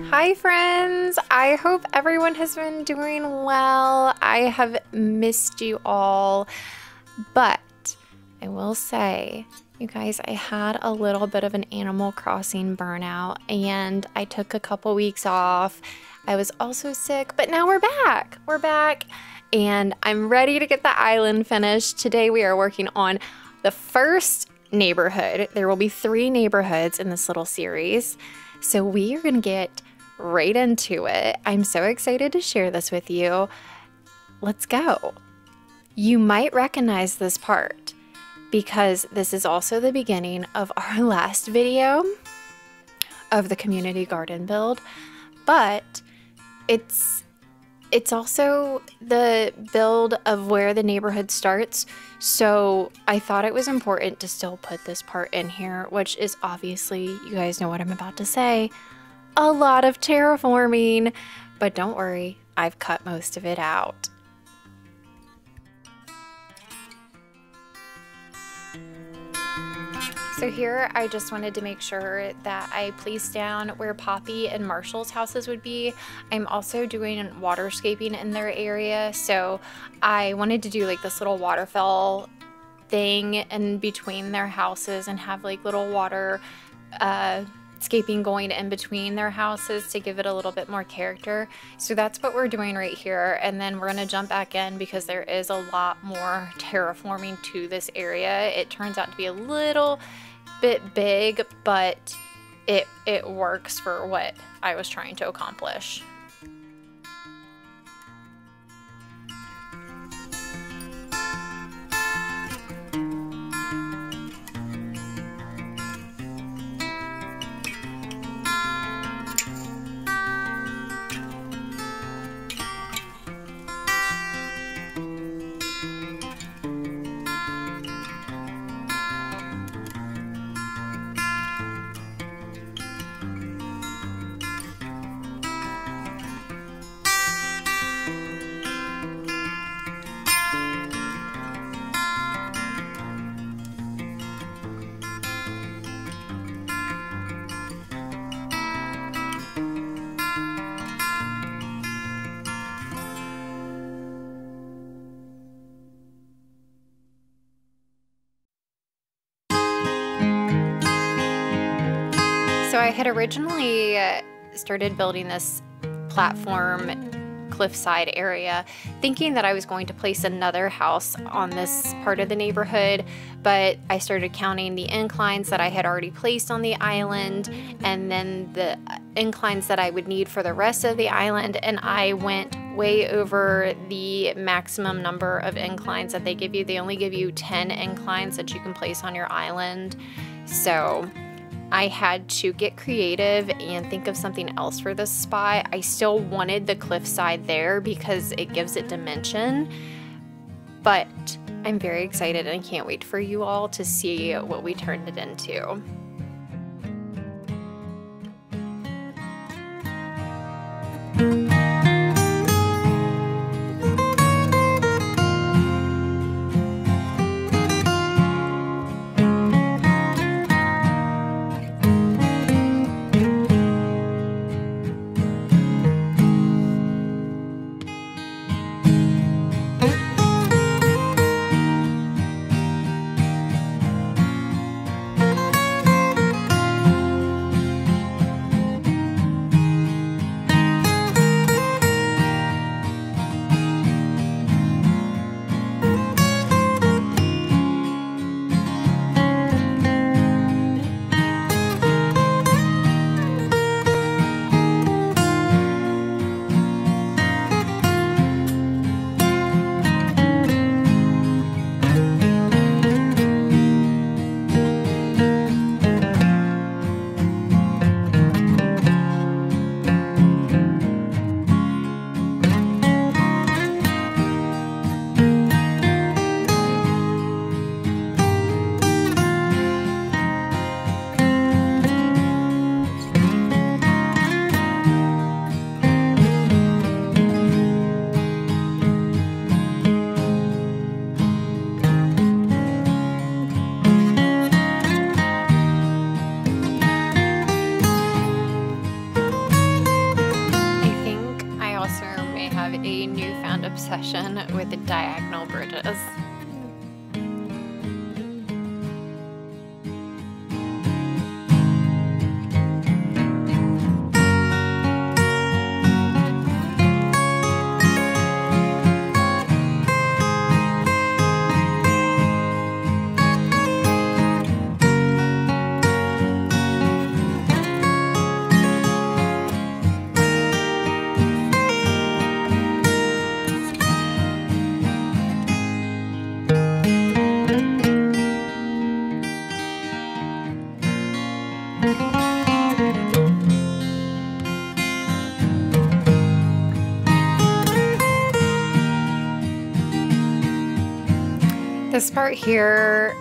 Hi friends! I hope everyone has been doing well. I have missed you all, but I will say, you guys, I had a little bit of an Animal Crossing burnout and I took a couple weeks off. I was also sick, but now we're back. We're back and I'm ready to get the island finished. Today we are working on the first neighborhood. There will be 3 neighborhoods in this little series. So we are gonna get right into it. I'm so excited to share this with you. Let's go. You might recognize this part because this is also the beginning of our last video of the community garden build, but it's also the build of where the neighborhood starts. So I thought it was important to still put this part in here, which is obviously, you guys know what I'm about to say, a lot of terraforming, but don't worry, I've cut most of it out. So here I just wanted to make sure that I placed down where Poppy and Marshall's houses would be. I'm also doing waterscaping in their area, so I wanted to do like this little waterfall thing in between their houses and have like little water scaping going in between their houses to give it a little bit more character. So that's what we're doing right here, and then we're gonna jump back in because there is a lot more terraforming to this area. It turns out to be a little bit big, but it works for what I was trying to accomplish. So I had originally started building this platform cliffside area thinking that I was going to place another house on this part of the neighborhood, but I started counting the inclines that I had already placed on the island and then the inclines that I would need for the rest of the island, and I went way over the maximum number of inclines that they give you. They only give you 10 inclines that you can place on your island. So I had to get creative and think of something else for this spot. I still wanted the cliffside there because it gives it dimension, but I'm very excited and I can't wait for you all to see what we turned it into. obsession with the diagonal bridges. This part here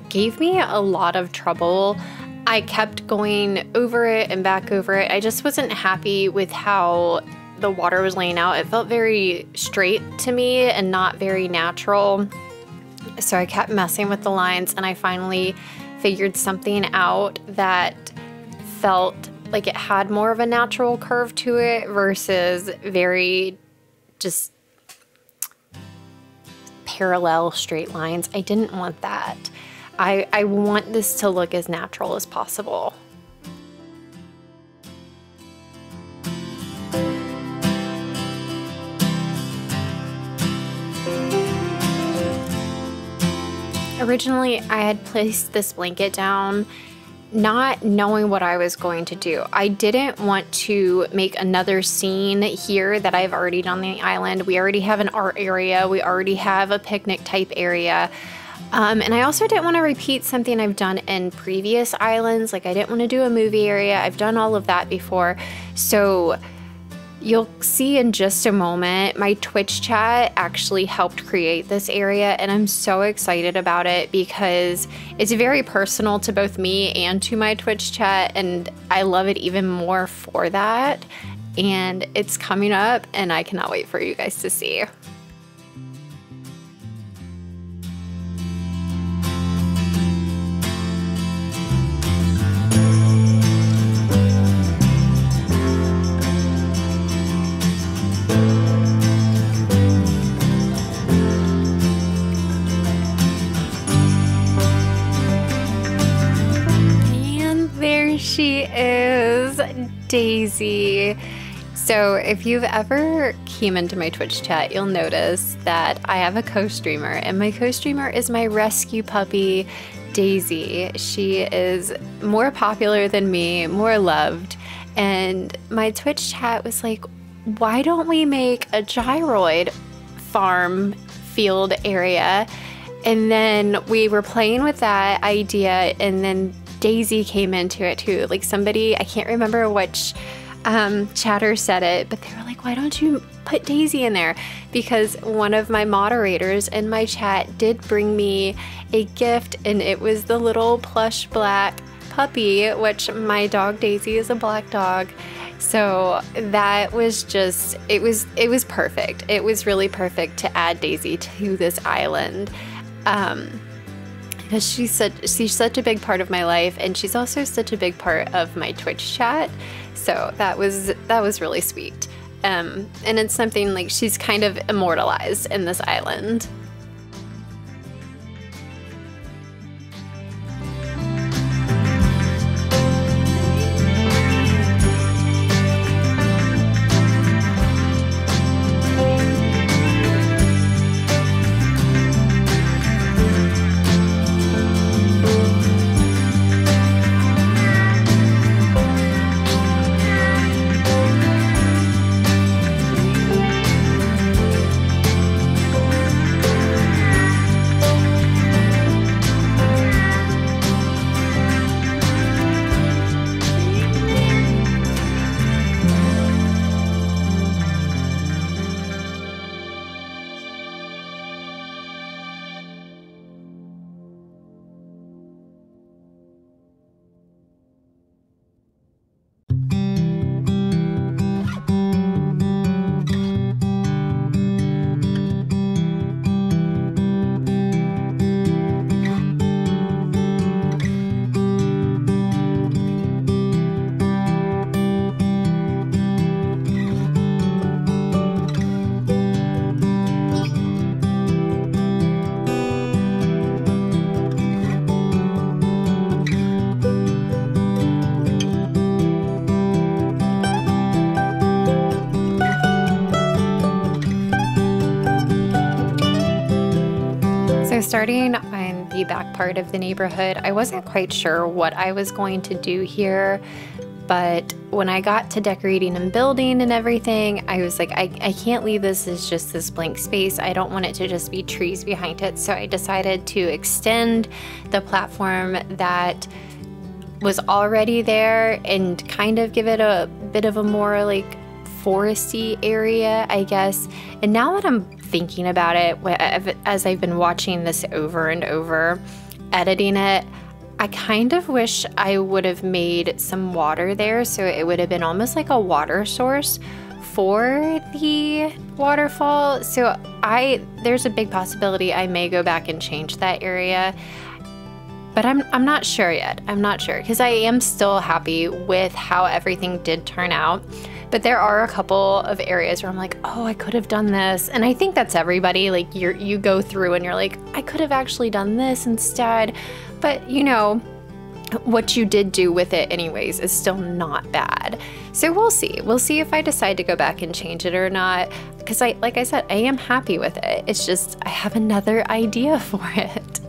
gave me a lot of trouble. I kept going over it and back over it. I just wasn't happy with how the water was laying out. It felt very straight to me and not very natural. So I kept messing with the lines, and I finally figured something out that felt like it had more of a natural curve to it versus very just parallel straight lines. I didn't want that. I want this to look as natural as possible. Originally, I had placed this blanket down not knowing what I was going to do. I didn't want to make another scene here that I've already done on the island. We already have an art area. We already have a picnic type area. And I also didn't want to repeat something I've done in previous islands. Like I didn't want to do a movie area. I've done all of that before. So you'll see in just a moment, my Twitch chat actually helped create this area, and I'm so excited about it because it's very personal to both me and to my Twitch chat, and I love it even more for that. And it's coming up, and I cannot wait for you guys to see. She is Daisy. So if you've ever came into my Twitch chat, you'll notice that I have a co-streamer, and my co-streamer is my rescue puppy, Daisy. She is more popular than me, more loved, and my Twitch chat was like, why don't we make a gyroid farm field area? And then we were playing with that idea, and then Daisy came into it too. Like somebody, I can't remember which chatter said it, but they were like, why don't you put Daisy in there? Because one of my moderators in my chat did bring me a gift, and it was the little plush black puppy, which my dog Daisy is a black dog. So that was just, it was perfect. It was really perfect to add Daisy to this island. Because she's such a big part of my life, and she's also such a big part of my Twitch chat. So that was really sweet. And it's something like she's kind of immortalized in this island. was starting on the back part of the neighborhood. I wasn't quite sure what I was going to do here, but when I got to decorating and building and everything, I was like, I can't leave this as just this blank space. I don't want it to just be trees behind it. So I decided to extend the platform that was already there and kind of give it a bit of a more like foresty area, I guess. And now that I'm thinking about it, as I've been watching this over and over, editing it, I kind of wish I would have made some water there, so it would have been almost like a water source for the waterfall. So there's a big possibility I may go back and change that area, but I'm not sure yet. I'm not sure, because I am still happy with how everything did turn out. But there are a couple of areas where I'm like, oh, I could have done this. And I think that's everybody. Like you go through and you're like, I could have actually done this instead. But you know, what you did do with it anyways is still not bad. So we'll see. We'll see if I decide to go back and change it or not. Because like I said, I am happy with it. It's just, I have another idea for it.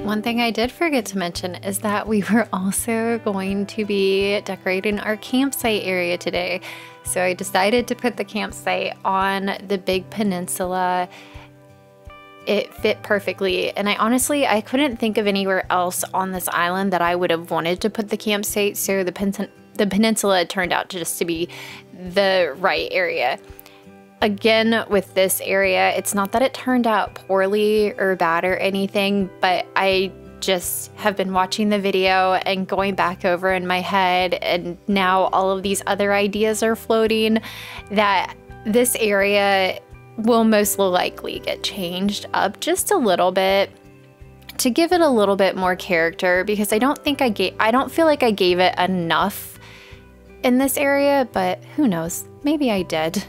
One thing I did forget to mention is that we were also going to be decorating our campsite area today. So I decided to put the campsite on the big peninsula. It fit perfectly, and I couldn't think of anywhere else on this island that I would have wanted to put the campsite, so the peninsula turned out just to be the right area. Again, with this area, it's not that it turned out poorly or bad or anything, but I just have been watching the video and going back over in my head, and now all of these other ideas are floating that this area will most likely get changed up just a little bit to give it a little bit more character, because I don't feel like I gave it enough in this area, but who knows, maybe I did.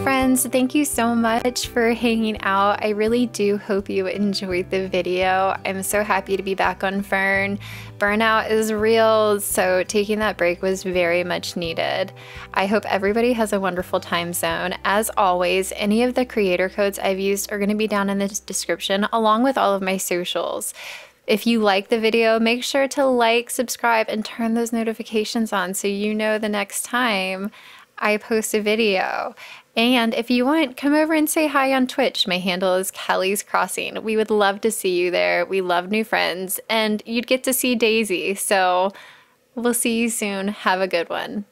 Friends, thank you so much for hanging out. I really do hope you enjoyed the video. I'm so happy to be back on Fern. Burnout is real, so taking that break was very much needed. I hope everybody has a wonderful time zone. As always, any of the creator codes I've used are going to be down in the description, along with all of my socials. If you like the video, make sure to like, subscribe, and turn those notifications on so you know the next time I post a video. And if you want, come over and say hi on Twitch. My handle is Kelly's Crossing. We would love to see you there. We love new friends, and you'd get to see Daisy. So we'll see you soon. Have a good one.